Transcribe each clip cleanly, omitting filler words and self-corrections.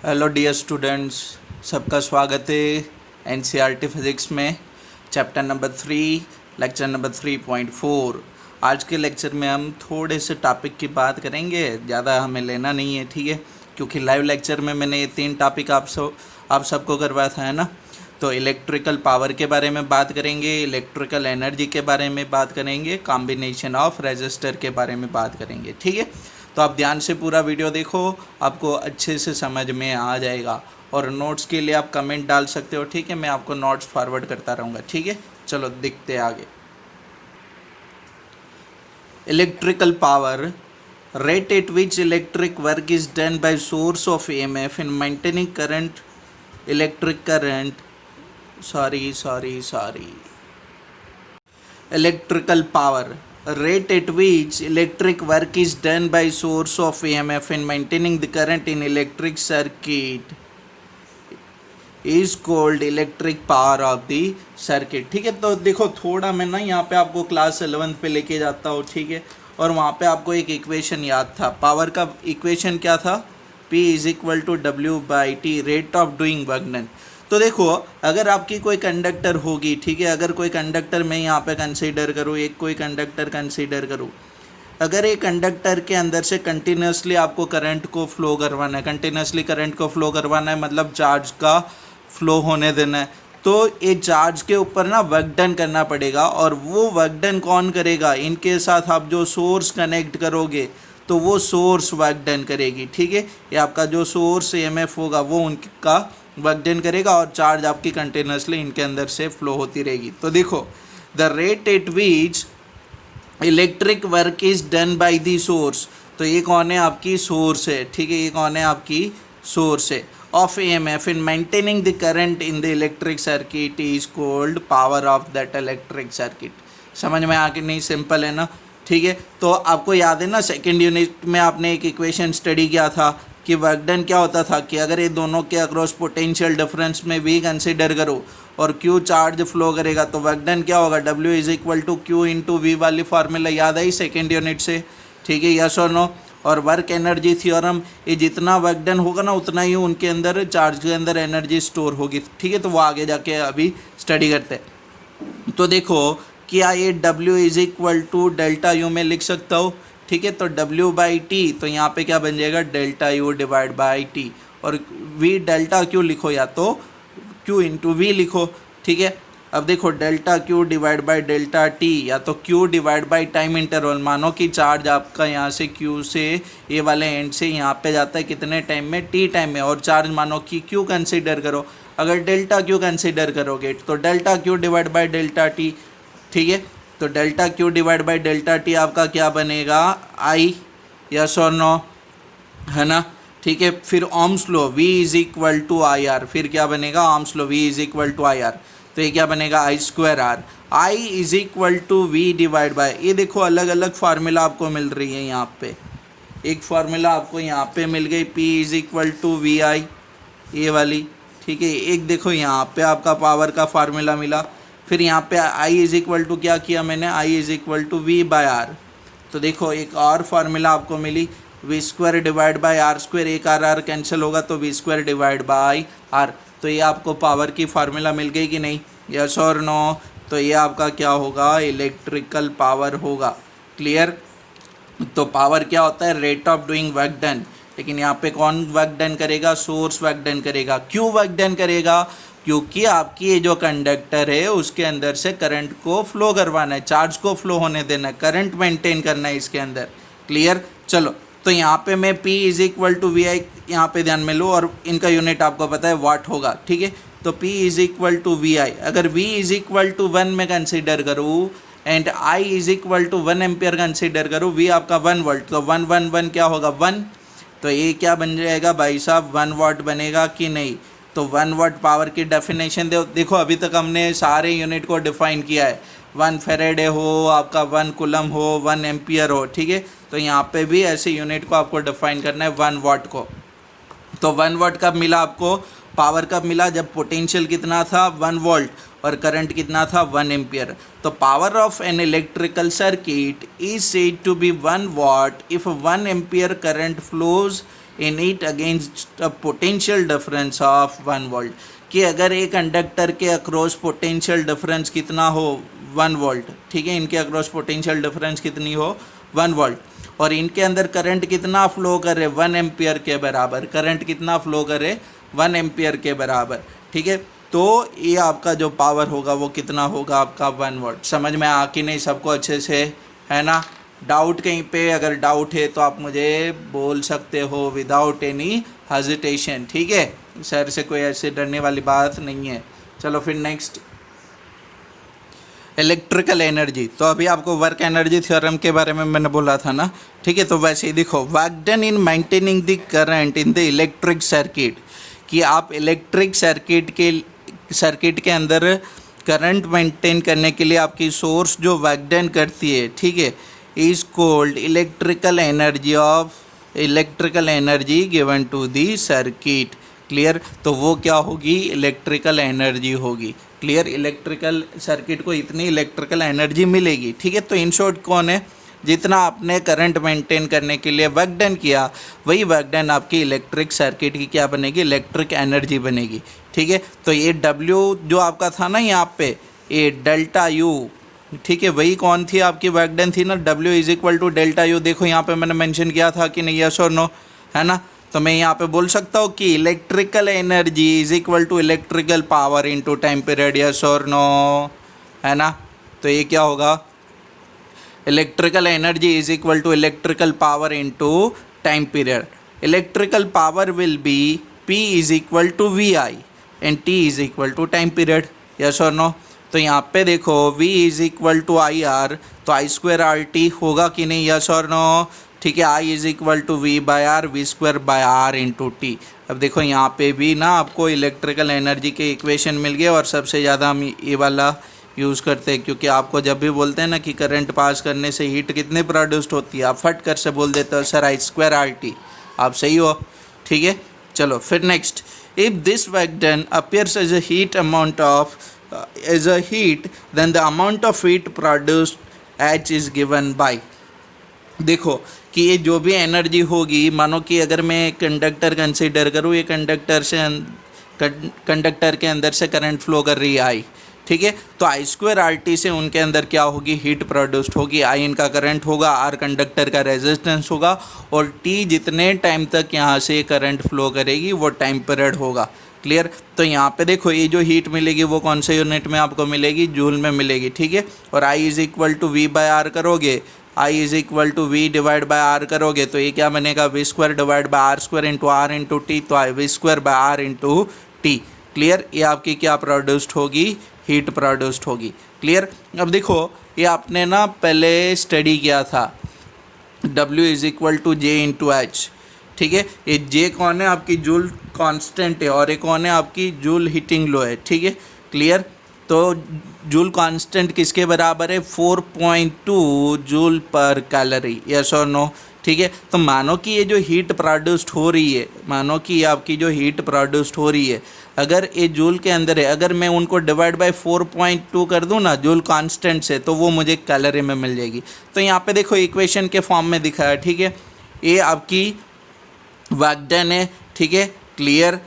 Hello dear students, सबका स्वागत है एनसीईआरटी फिज़िक्स में चैप्टर नंबर 3 लेक्चर नंबर 3.4। आज के लेक्चर में हम थोड़े से टॉपिक की बात करेंगे, ज़्यादा हमें लेना नहीं है, ठीक है, क्योंकि लाइव लेक्चर में मैंने ये 3 टॉपिक आप सबको करवाया था, है ना। तो इलेक्ट्रिकल पावर के बारे में बात करेंगे, इलेक्ट्रिकल एनर्जी के बारे में बात करेंगे, कॉम्बिनेशन ऑफ रेजिस्टर के बारे में बात करेंगे, ठीक है। तो आप ध्यान से पूरा वीडियो देखो, आपको अच्छे से समझ में आ जाएगा। और नोट्स के लिए आप कमेंट डाल सकते हो, ठीक है, मैं आपको नोट्स फॉरवर्ड करता रहूँगा, ठीक है। चलो दिखते आगे। Electrical power, rate at which electric work is done by source of EMF in maintaining current, electric current, electrical power, rate at which electric work is done by source of EMF in maintaining the current in electric circuit is called electric power of the circuit, ठीक है। तो देखो थोड़ा मैं ना यहाँ पे आपको क्लास 11th पे लेके जाता हूँ, ठीक है, और वहाँ पे आपको एक इक्वेशन याद था, पावर का इक्वेशन क्या था, P = W/T, rate of doing work done. तो देखो अगर आपकी कोई कंडक्टर होगी, ठीक है, अगर कोई कंडक्टर मैं यहाँ पे कंसीडर करूँ, एक कोई कंडक्टर कंसीडर करूँ, अगर एक कंडक्टर के अंदर से कंटिन्यूसली आपको करंट को फ्लो करवाना है, कंटिन्यूसली करंट को फ्लो करवाना है, मतलब चार्ज का फ्लो होने देना है, तो ये चार्ज के ऊपर ना वर्क डन करना पड़ेगा। और वो वर्क डन कौन करेगा, इनके साथ आप जो सोर्स कनेक्ट करोगे तो वो सोर्स वर्क डन करेगी, ठीक है। ये आपका जो सोर्स EMF होगा वो उनका वर्क डन करेगा और चार्ज आपकी कंटिन्यूसली इनके अंदर से फ्लो होती रहेगी। तो देखो the rate at which electric work is done by the source, तो ये कौन है, आपकी सोर्स है, ठीक है, ये कौन है, आपकी सोर्स है, of EMF in maintaining the current in the electric circuit is called power of that electric circuit. समझ में आ कि नहीं, सिंपल है ना, ठीक है। तो आपको याद है ना, सेकेंड यूनिट में आपने एक इक्वेशन स्टडी किया था कि वर्क डन क्या होता था, कि अगर ये दोनों के अक्रॉस पोटेंशियल डिफरेंस में V कंसिडर करो और Q चार्ज फ्लो करेगा तो वर्क डन क्या होगा, W = Q × V वाली फार्मूला याद आई सेकेंड यूनिट से, ठीक है, यस और नो। और वर्क एनर्जी थ्योरम, ये जितना वर्क डन होगा ना उतना ही उनके अंदर चार्ज के अंदर एनर्जी स्टोर होगी, ठीक है। तो वो आगे जाके अभी स्टडी करते हैं। तो देखो क्या ये W = ΔU में लिख सकता हो, ठीक है, तो W/T, तो यहाँ पे क्या बन जाएगा, ΔU/T, और V ΔQ लिखो या तो Q × V लिखो, ठीक है। अब देखो ΔQ/ΔT या तो Q/ टाइम इंटरवल, मानो कि चार्ज आपका यहाँ से Q से ये वाले एंड से यहाँ पे जाता है कितने टाइम में, T टाइम में, और चार्ज मानो कि Q कंसिडर करो, अगर ΔQ कंसिडर करोगे तो ΔQ/ΔT, ठीक है। तो ΔQ/ΔT आपका क्या बनेगा, I, यस और नो, है ना, ठीक है। फिर ओम्स लॉ V = IR, फिर क्या बनेगा, ओम्स लॉ V = IR, तो ये क्या बनेगा, I²R, I = V/, ये देखो अलग अलग फार्मूला आपको मिल रही है यहाँ पे, एक फार्मूला आपको यहाँ पे मिल गई P = VI, ये वाली, ठीक है। एक देखो यहाँ पे आपका पावर का फार्मूला मिला, फिर यहाँ पे I = क्या किया मैंने, I = V/R, तो देखो एक और फार्मूला आपको मिली V²/R², एक R कैंसिल होगा तो V²/R, तो ये आपको पावर की फार्मूला मिल गई कि नहीं, यस और नो। तो ये आपका क्या होगा, इलेक्ट्रिकल पावर होगा, क्लियर। तो पावर क्या होता है, rate of doing work done, लेकिन यहाँ पे कौन वर्क डन करेगा, सोर्स वर्क डन करेगा। क्यों वर्क डन करेगा, क्योंकि आपकी ये जो कंडक्टर है उसके अंदर से करंट को फ्लो करवाना है, चार्ज को फ्लो होने देना है, करंट मेंटेन करना है इसके अंदर, क्लियर। चलो तो यहाँ पे मैं P = VI यहाँ पे ध्यान में लो, और इनका यूनिट आपको पता है वाट होगा, ठीक है। तो P = VI, अगर V = 1 में कंसिडर करूँ एंड I = 1 एम्पियर कंसिडर करूँ, V आपका 1 वोल्ट, तो 1 क्या होगा, 1, तो ये क्या बन जाएगा भाई साहब, 1 वाट बनेगा कि नहीं। तो 1 वाट पावर की डेफिनेशन देखो अभी तक हमने सारे यूनिट को डिफाइन किया है, 1 फैराडे हो, आपका 1 कूलम हो, 1 एम्पियर हो, ठीक है। तो यहाँ पे भी ऐसे यूनिट को आपको डिफाइन करना है, 1 वाट को। तो 1 वाट कब मिला आपको, पावर कब मिला, जब पोटेंशियल कितना था, 1 वोल्ट, और करंट कितना था, 1 एम्पियर। तो power of an electrical circuit is said to be 1 watt if 1 ampere current flows in it against a potential difference of 1 volt, कि अगर एक कंडक्टर के अक्रॉस पोटेंशियल डिफरेंस कितना हो 1 वोल्ट, ठीक है, इनके अक्रॉस पोटेंशियल डिफरेंस कितनी हो 1 वोल्ट, और इनके अंदर करंट कितना फ्लो करे 1 एम्पियर के बराबर, करंट कितना फ्लो करे 1 एम्पियर के बराबर, ठीक है, तो ये आपका जो पावर होगा वो कितना होगा आपका 1 वोल्ट। समझ में आ कि नहीं सबको अच्छे से, है ना? डाउट कहीं पे अगर डाउट है तो आप मुझे बोल सकते हो विदाउट एनी हेजिटेशन, ठीक है, सर से कोई ऐसे डरने वाली बात नहीं है। चलो फिर नेक्स्ट, इलेक्ट्रिकल एनर्जी। तो अभी आपको वर्क एनर्जी थ्योरम के बारे में मैंने बोला था ना, ठीक है, तो वैसे ही देखो, work done in maintaining the current in the electric circuit, कि आप इलेक्ट्रिक सर्किट के अंदर करंट मेंटेन करने के लिए आपकी सोर्स जो वर्क डन करती है, ठीक है, is called electrical energy given to the circuit. Clear? तो वो क्या होगी? इलेक्ट्रिकल एनर्जी होगी। क्लियर? इलेक्ट्रिकल सर्किट को इतनी इलेक्ट्रिकल एनर्जी मिलेगी, ठीक है। तो इन शॉर्ट कौन है? जितना आपने करंट मेंटेन करने के लिए वर्क डन किया, वही वर्क डन आपकी इलेक्ट्रिक सर्किट की क्या बनेगी? इलेक्ट्रिक एनर्जी बनेगी, ठीक है। तो ये W जो आपका था ना यहाँ पे, ये डेल्टा U, ठीक है, वही कौन थी? आपकी वर्क डन थी ना, W is equal to delta U। देखो यहाँ पे मैंने मेंशन किया था कि नहीं, यस और नो, है ना? तो मैं यहाँ पे बोल सकता हूँ कि electrical energy is equal to electrical power into time period, yes और नो, है ना? तो ये क्या होगा? Electrical energy is equal to electrical power into time period. Electrical power will be P is equal to VI and T is equal to time period, yes और no? तो यहाँ पे देखो V is equal to IR, तो I square RT होगा कि नहीं, yes और नो? ठीक है, I is equal to V by R, V square by R into T। अब देखो यहाँ पे भी ना आपको इलेक्ट्रिकल एनर्जी के इक्वेशन मिल गए, और सबसे ज़्यादा हम ये वाला यूज़ करते हैं, क्योंकि आपको जब भी बोलते हैं ना कि करंट पास करने से हीट कितने प्रोड्यूस्ड होती है, आप फट कर से बोल देते हो सर I स्क्वायर RT। आप सही हो, ठीक है। चलो फिर next, if this work done appears as a heat amount of as a heat, then the amount of heat produced H is given by. देखो कि ये जो भी एनर्जी होगी, मानो कि अगर मैं कंडक्टर कंसीडर करूँ, ये कंडक्टर के अंदर से करंट फ्लो कर रही है I, ठीक है, तो I स्क्वायर RT से उनके अंदर क्या होगी? हीट प्रोड्यूस्ड होगी। I इनका करंट होगा, R कंडक्टर का रेजिस्टेंस होगा, और T जितने टाइम तक यहाँ से करंट फ्लो करेगी वो टाइम पीरियड होगा। क्लियर? तो यहाँ पे देखो ये जो हीट मिलेगी वो कौन से यूनिट में आपको मिलेगी? जूल में मिलेगी, ठीक है। और I is equal to V by R करोगे, I is equal to V divide by R करोगे, तो ये क्या बनेगा? V square divide by R square into R into T, तो V square by R into T। Clear? ये आपकी क्या प्रोड्यूस्ड होगी? हीट प्रोड्यूस्ड होगी। क्लियर? अब देखो ये आपने ना पहले स्टडी किया था, W is equal to J into H, ठीक है। ये J कौन है? आपकी जूल कांस्टेंट है, और ये कौन है? आपकी जूल हीटिंग लो है, ठीक है। क्लियर? तो जूल कांस्टेंट किसके बराबर है? 4.2 जूल पर कैलोरी, यस और नो? ठीक है। तो मानो कि ये जो हीट प्रोड्यूस्ड हो रही है, मानो कि आपकी जो हीट प्रोड्यूस्ड हो रही है, अगर ये जूल के अंदर है, अगर मैं उनको डिवाइड बाय 4.2 कर दूं ना जूल कांस्टेंट से, तो वो मुझे कैलोरी में मिल जाएगी। तो यहाँ पे देखो इक्वेशन के फॉर्म में दिखा है, ठीक है। ये आपकी वर्क डन है, ठीक है। क्लियर?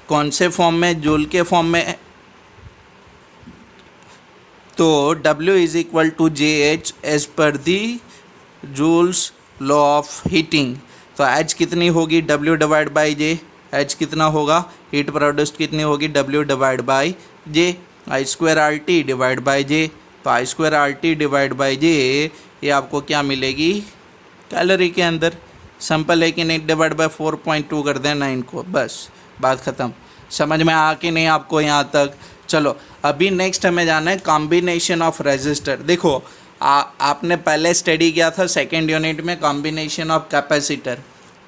कौन से फॉर्म में? जूल के फॉर्म में। तो W is equal to JH as per the Joule's law of heating. तो H कितनी होगी? W divide by J। H कितना होगा? हीट प्रोड्यूस्ड कितनी होगी? W divide by J। I square RT divide by J। तो I square RT divide by J, ये आपको क्या मिलेगी? कैलोरी के अंदर। सिंपल है कि नहीं? डिवाइड बाई 4.2 कर देना इनको, बस बात ख़त्म। समझ में आ कि नहीं आपको यहाँ तक? चलो अभी नेक्स्ट हमें जाना है कॉम्बिनेशन ऑफ रेजिस्टर। देखो आपने पहले स्टडी किया था सेकेंड यूनिट में कॉम्बिनेशन ऑफ कैपेसिटर।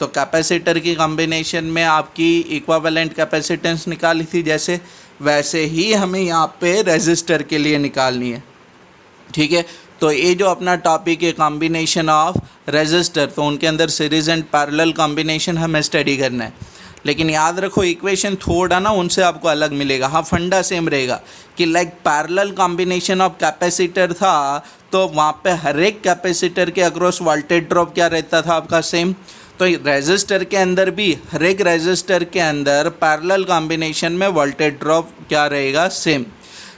तो कैपेसिटर की कॉम्बिनेशन में आपकी इक्विवेलेंट कैपेसिटेंस निकाली थी, जैसे वैसे ही हमें यहाँ पे रेजिस्टर के लिए निकालनी है, ठीक है। तो ये जो अपना टॉपिक है कॉम्बिनेशन ऑफ रेजिस्टर, तो उनके अंदर सीरीज एंड पैरेलल कॉम्बिनेशन हमें स्टडी करना है। लेकिन याद रखो इक्वेशन थोड़ा ना उनसे आपको अलग मिलेगा। हाँ, फंडा सेम रहेगा कि like parallel combination of capacitor था, तो वहाँ पे हर एक कैपेसिटर के अक्रॉस वोल्टेज ड्रॉप क्या रहता था आपका? सेम। तो रेजिस्टर के अंदर भी हर एक रेजिस्टर के अंदर पैरेलल कॉम्बिनेशन में वोल्टेज ड्रॉप क्या रहेगा, same.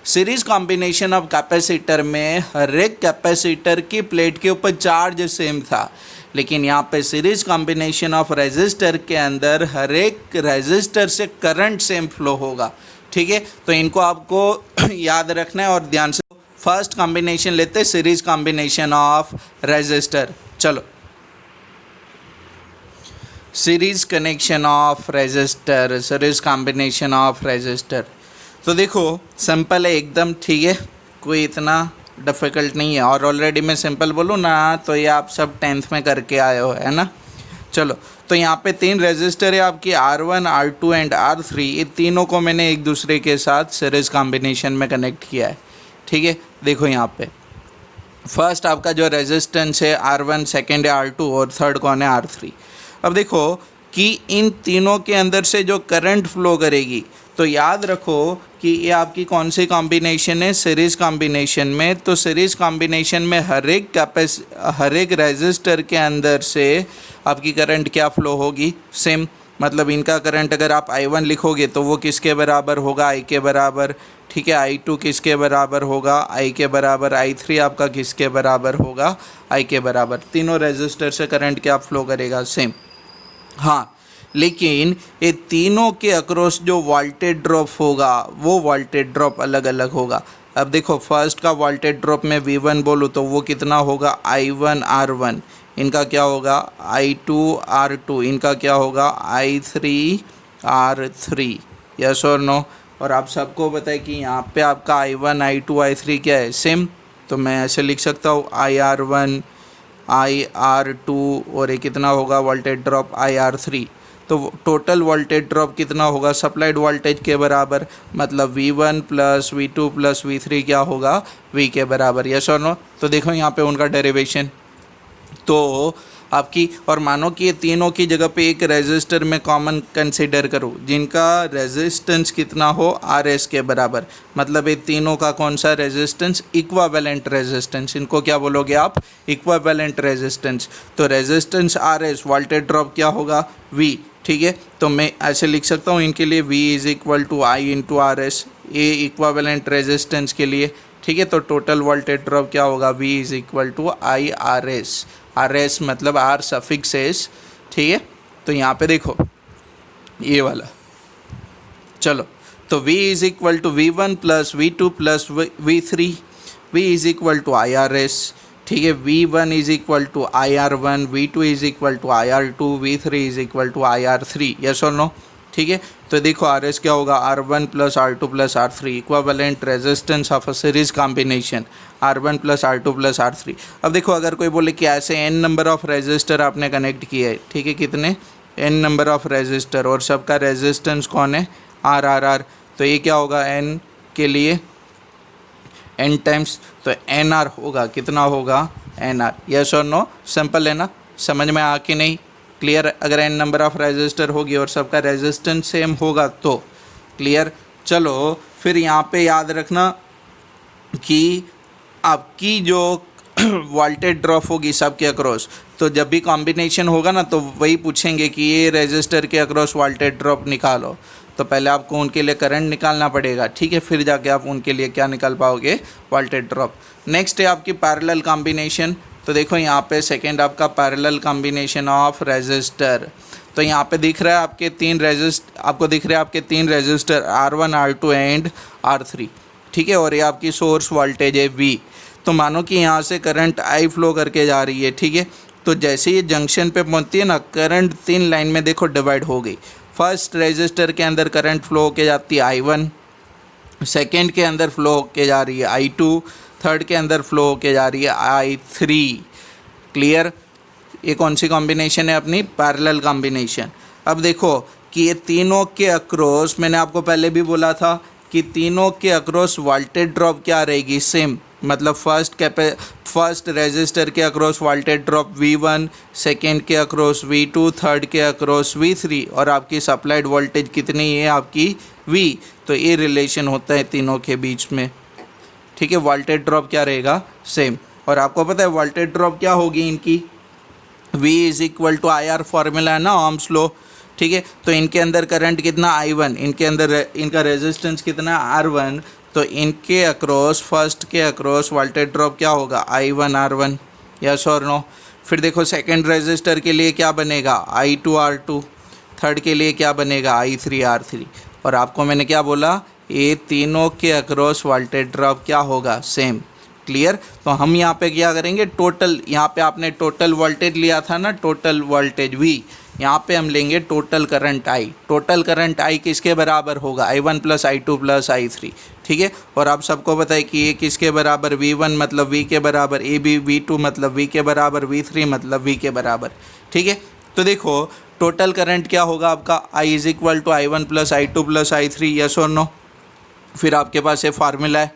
Series combination of capacitor में हर एक कैपेसिटर की प्लेट के ऊपर चार्ज सेम था, लेकिन यहाँ पे सीरीज कॉम्बिनेशन ऑफ रेजिस्टर के अंदर हर एक रेजिस्टर से करंट सेम फ्लो होगा। ठीक है, तो इनको आपको याद रखना है और ध्यान से। फर्स्ट कॉम्बिनेशन लेते हैं, सीरीज कॉम्बिनेशन ऑफ रेजिस्टर। चलो, series connection of resistor, series combination of resistor. तो देखो सिंपल है एकदम, ठीक है, कोई इतना डिफ़िकल्ट नहीं है। और ऑलरेडी मैं सिंपल बोलूँ ना तो ये आप सब 10th में करके आए हो, है ना। चलो, तो यहाँ पे 3 रेजिस्टर है आपकी R1, R2 एंड R3। ये तीनों को मैंने एक दूसरे के साथ सीरीज कॉम्बिनेशन में कनेक्ट किया है। ठीक है, देखो यहाँ पे फर्स्ट आपका जो रेजिस्टेंस है R1, सेकेंड है R2 और थर्ड कौन है, R3। अब देखो कि इन तीनों के अंदर से जो करंट फ्लो करेगी, तो याद रखो कि ये आपकी कौन सी कॉम्बिनेशन है, सीरीज कॉम्बिनेशन में। तो सीरीज कॉम्बिनेशन में हर एक रेजिस्टर के अंदर से आपकी करंट क्या फ्लो होगी, सेम। मतलब इनका करंट अगर आप I1 लिखोगे तो वो किसके बराबर होगा, I के बराबर। ठीक है, I2 किसके बराबर होगा, I के बराबर। I3 आपका किसके बराबर होगा, I के बराबर। तीनों रेजिस्टर से करंट क्या फ्लो करेगा, सेम। हाँ, लेकिन ये तीनों के अक्रॉस जो वोल्टेज ड्रॉप होगा वो वोल्टेज ड्रॉप अलग अलग होगा। अब देखो फर्स्ट का वोल्टेज ड्रॉप में V1 बोलूँ तो वो कितना होगा, I1 R1। इनका क्या होगा, I2 R2। इनका क्या होगा, I3 R3। यस और नो। और आप सबको पता है कि यहाँ पे आपका I1 I2 I3 क्या है, सेम। तो मैं ऐसे लिख सकता हूँ IR1 IR2 और ये कितना होगा वोल्टेज ड्रॉप IR3। तो टोटल वोल्टेज ड्रॉप कितना होगा, सप्लाइड वोल्टेज के बराबर। मतलब V1 plus V2 plus V3 क्या होगा, V के बराबर। यस और नो। तो देखो यहाँ पे उनका डेरिवेशन तो आपकी, और मानो कि ये तीनों की जगह पे एक रेजिस्टर में कॉमन कंसीडर करूँ जिनका रेजिस्टेंस कितना हो, RS के बराबर। मतलब ये तीनों का कौन सा रेजिस्टेंस, इक्विवेलेंट रेजिस्टेंस। इनको क्या बोलोगे आप, इक्विवेलेंट रेजिस्टेंस। तो रेजिस्टेंस RS, वोल्टेज ड्रॉप क्या होगा, V। ठीक है, तो मैं ऐसे लिख सकता हूँ इनके लिए V is equal to I into RS, ये इक्विवेलेंट रेजिस्टेंस के लिए। ठीक है, तो टोटल वोल्टेज ड्रॉप क्या होगा, V is equal to IRS। RS मतलब R सफिक्स एस। ठीक है, तो यहाँ पे देखो ये वाला। चलो, तो V is equal to V1 plus V2 plus V3। V is equal to IRS। ठीक है, V1 is equal to IR1, V2 is equal to IR2, V3 is equal to IR3। Yes और नो। ठीक है, तो देखो RS क्या होगा, R1 plus R2 plus R3, equivalent resistance of a series combination R1 plus R2 plus R3। अब देखो अगर कोई बोले कि ऐसे n नंबर ऑफ रेजिस्टर आपने कनेक्ट किए है, ठीक है, कितने, n नंबर ऑफ रेजिस्टर, और सबका रेजिस्टेंस कौन है, R। तो ये क्या होगा, n के लिए n टाइम्स, तो NR होगा, कितना होगा, NR। यस और नो, सिंपल है ना, समझ में आ कि नहीं, क्लियर। अगर n नंबर ऑफ रेजिस्टर होगी और सबका रेजिस्टेंस सेम होगा तो क्लियर। चलो फिर यहाँ पे याद रखना कि आपकी जो वोल्टेज ड्रॉप होगी सबके अक्रॉस, तो जब भी कॉम्बिनेशन होगा ना तो वही पूछेंगे कि ये रेजिस्टर के अक्रॉस वोल्टेज ड्रॉप निकालो। तो पहले आपको उनके लिए करंट निकालना पड़ेगा, ठीक है, फिर जाके आप उनके लिए क्या निकाल पाओगे, वोल्टेज ड्रॉप। नेक्स्ट है आपकी पैरेलल कॉम्बिनेशन। तो देखो यहाँ पे सेकेंड आपका पैरेलल कॉम्बिनेशन ऑफ रेजिस्टर। तो यहाँ पे दिख रहा है आपके तीन resistor R1 R2 and R3। ठीक है, और ये आपकी सोर्स वोल्टेज है V। तो मानो कि यहाँ से करंट I फ्लो करके जा रही है। ठीक है, तो जैसे ये जंक्शन पे पहुँचती है ना, करंट 3 लाइन में देखो डिवाइड हो गई। फर्स्ट रेजिस्टर के अंदर करंट फ्लो होके जाती है I1, सेकेंड के अंदर फ्लो होके जा रही है I2, थर्ड के अंदर फ्लो होके जा रही है I3। क्लियर। ये कौन सी कॉम्बिनेशन है अपनी, पैरेलल कॉम्बिनेशन। अब देखो कि ये तीनों के अक्रॉस, मैंने आपको पहले भी बोला था कि तीनों के अक्रॉस वोल्टेज ड्रॉप क्या रहेगी, सेम। मतलब फर्स्ट रेजिस्टर के across voltage drop V1, second के अक्रॉस V2, थर्ड के अक्रॉस V3, और आपकी सप्लाइड वोल्टेज कितनी है आपकी V। तो ये रिलेशन होता है तीनों के बीच में। ठीक है, वोल्टेज ड्रॉप क्या रहेगा, सेम। और आपको पता है वोल्टेज ड्रॉप क्या होगी इनकी, V is equal to I R formula है ना ओम्स लॉ, ठीक है। तो इनके अंदर करंट कितना I1, इनके अंदर इनका रेजिस्टेंस कितना R1, तो इनके अक्रॉस फर्स्ट के अक्रॉस वोल्टेज ड्रॉप क्या होगा I1 R1, यस और नो। फिर देखो सेकंड रेजिस्टर के लिए क्या बनेगा I2 R2, थर्ड के लिए क्या बनेगा I3 R3। और आपको मैंने क्या बोला, ये तीनों के अक्रॉस वोल्टेज ड्रॉप क्या होगा सेम, क्लियर। तो हम यहाँ पे क्या करेंगे, टोटल, यहाँ पे आपने टोटल वोल्टेज लिया था ना, टोटल वोल्टेज V, यहाँ पे हम लेंगे total current I। Total current I किसके बराबर होगा I1 plus I2 plus I3, ठीक है। और आप सबको पता है कि ये किसके बराबर, V1 मतलब V के बराबर, V2 मतलब V के बराबर, V3 मतलब V के बराबर, ठीक है। तो देखो टोटल करंट क्या होगा आपका, I is equal to I1 plus I2 plus I3, yes और नो। फिर आपके पास ये फार्मूला है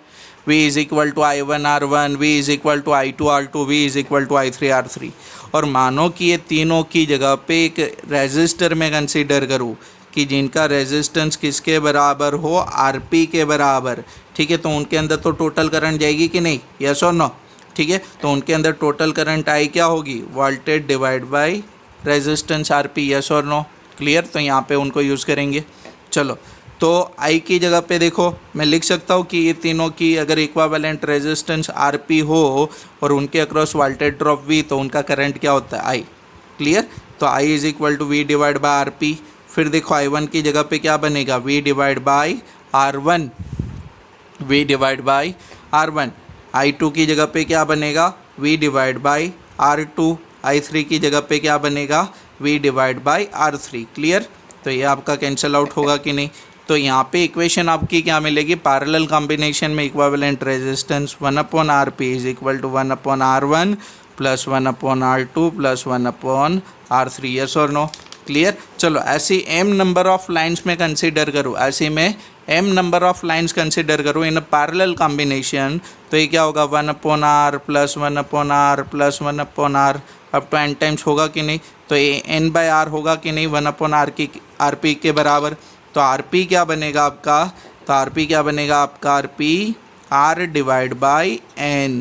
V is equal to I1 R1, V is equal to I2 R2, V is equal to I3 R3। और मानो कि ये तीनों की जगह पे एक रेजिस्टर में कंसीडर करूँ कि जिनका रेजिस्टेंस किसके बराबर हो, RP के बराबर, ठीक है। तो उनके अंदर तो टोटल करंट जाएगी कि नहीं, यस और नो, ठीक है। तो उनके अंदर टोटल करंट I क्या होगी, voltage divide by resistance RP, yes और नो, क्लियर। तो यहाँ पे उनको यूज़ करेंगे। चलो, तो I की जगह पे देखो मैं लिख सकता हूँ कि ये तीनों की अगर इक्विवेलेंट रेजिस्टेंस RP हो और उनके अक्रॉस वोल्टेज ड्रॉप V, तो उनका करंट क्या होता है I, क्लियर। तो I is equal to V divide by RP। फिर देखो I1 की जगह पे क्या बनेगा, V divide by R1, V divide by R1। I2 की जगह पे क्या बनेगा, V divide by R2। I3 की जगह पे क्या बनेगा, V divide by R3, clear. तो ये आपका कैंसिल आउट होगा कि नहीं। तो यहाँ पे इक्वेशन आपकी क्या मिलेगी, पैरेलल कॉम्बिनेशन में equivalent resistance 1/RP is equal to 1/R1 plus 1/R2 plus 1/R3, yes और नो, क्लियर। चलो ऐसी m नंबर ऑफ लाइंस में कंसीडर करूँ, ऐसी में m number of lines consider करूँ इन अ पैरेलल कॉम्बिनेशन, तो ये क्या होगा 1/R plus 1/R plus 1/R up to n times होगा कि नहीं। तो ये n/R होगा कि नहीं 1/R की RP के बराबर। तो RP क्या बनेगा आपका, तो RP क्या बनेगा आपका, RP R divide by N,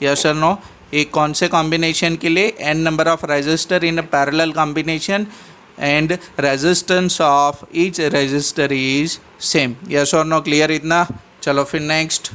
yes और नो। एक कौन से कॉम्बिनेशन के लिए, n number of resistor in a parallel combination and resistance of each resistor is same, yes और नो, क्लियर इतना। चलो फिर नेक्स्ट।